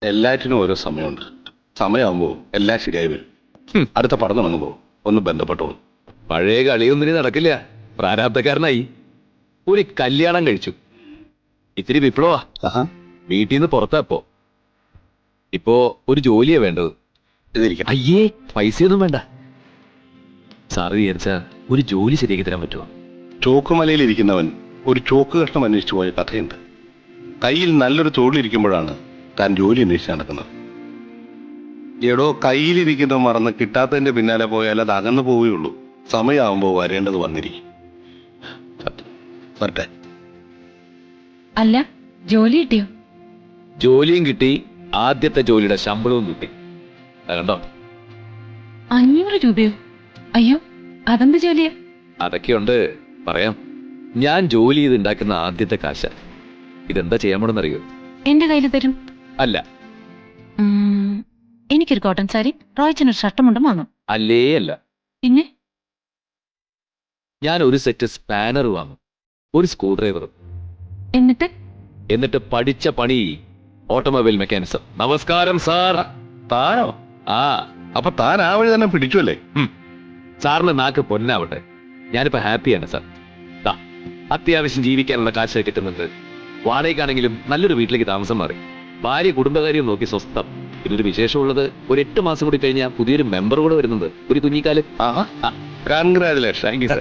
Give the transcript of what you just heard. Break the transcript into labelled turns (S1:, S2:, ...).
S1: എല്ലാറ്റിനും ഓരോ സമയമുണ്ട്. സമയമാകുമ്പോൾ എല്ലാം ശരിയായി വരും. അടുത്ത പഠനം തുടങ്ങുമ്പോൾ ഒന്ന് ബന്ധപ്പെട്ടോളൂ.
S2: പഴയ കളിയൊന്നും ഇനി നടക്കില്ല. പ്രാരാബ്ധക്കാരനായി. ഒരു കല്യാണം കഴിച്ചു. ഇത്തിരി വിപ്ലവാ. വീട്ടിൽ നിന്ന് പുറത്താപ്പോ. ഇപ്പോ ഒരു ജോലിയാ വേണ്ടത്.
S1: ഇതിരിക്കട്ടെ.
S2: അയ്യേ, പൈസയൊന്നും വേണ്ട. സാറ് വിചാരിച്ചാ ഒരു ജോലി ശരിയാക്കി തരാൻ പറ്റുമോ?
S1: ചോക്കുമലയിൽ ഇരിക്കുന്നവൻ ഒരു ചോക്ക് കഷ്ണം അന്വേഷിച്ചു പോയ കഥയുണ്ട്. കയ്യിൽ നല്ലൊരു തൊഴിലിരിക്കുമ്പോഴാണ് താൻ ജോലി അന്വേഷിച്ച് നടക്കുന്നത്. എടോ, കയ്യിലിരിക്കുന്ന മറന്ന് കിട്ടാത്തതിന്റെ പിന്നാലെ പോയാൽ അത് അകന്നു പോവുകയുള്ളൂ. സമയമാകുമ്പോൾ വരേണ്ടത് വന്നിരിക്കും. വരട്ടെ.
S3: അല്ല, ജോലി കിട്ടിയോ?
S2: ജോലിയും കിട്ടി, ആദ്യത്തെ ജോലിയുടെ ശമ്പളവും കിട്ടി. കണ്ടോ?
S3: 500 രൂപയോ? അയ്യോ, അതെന്ത് ജോലിയാ?
S2: അതൊക്കെയുണ്ട്, പറയാം. ഞാൻ ജോലി ചെയ്ത് ഉണ്ടാക്കുന്ന ആദ്യത്തെ കാശ. ഇതെന്താ ചെയ്യാൻ പോണെന്നറിയോ?
S3: എന്റെ കയ്യിൽ തരും.
S2: അല്ല.
S3: എനിക്കൊരു കോട്ടൺ സാരി, റോയ്ച്ചനൊരു ഷർട്ടുമുണ്ടും വാങ്ങും.
S2: അല്ലേ അല്ല.
S3: പിന്നെ
S2: ഞാൻ ഒരു സെറ്റ് സ്പാനർ വാങ്ങും, ഒരു സ്ക്രൂ ഡ്രൈവറും.
S3: എന്നിട്ട്
S2: പഠിച്ച പണി ഓട്ടോമൊബൈൽ മെക്കാനിസം. നമസ്കാരം സാർ.
S1: താനോ?
S2: ആ,
S1: അപ്പൊ താൻ ആ വഴി തന്നെ പിടിച്ചു അല്ലേ?
S2: സാറിന് നാക്ക് പൊന്നാവട്ടെ. ഞാനിപ്പോ ഹാപ്പിയാണ് സാർ. അത്യാവശ്യം ജീവിക്കാനുള്ള കാശ് കിട്ടുന്നുണ്ട്. വാടകയ്ക്കാണെങ്കിലും നല്ലൊരു വീട്ടിലേക്ക് താമസം മാറി. ഭാര്യ കുടുംബകാര്യം നോക്കി സ്വസ്ഥം. ഇതൊരു വിശേഷമുള്ളത്, ഒരു 8 മാസം കൂടി കഴിഞ്ഞാൽ പുതിയൊരു മെമ്പർ കൂടെ വരുന്നുണ്ട്, ഒരു കുഞ്ഞിക്കാല്.
S1: കൺഗ്രാജുലേഷൻ.
S2: Thank you sir.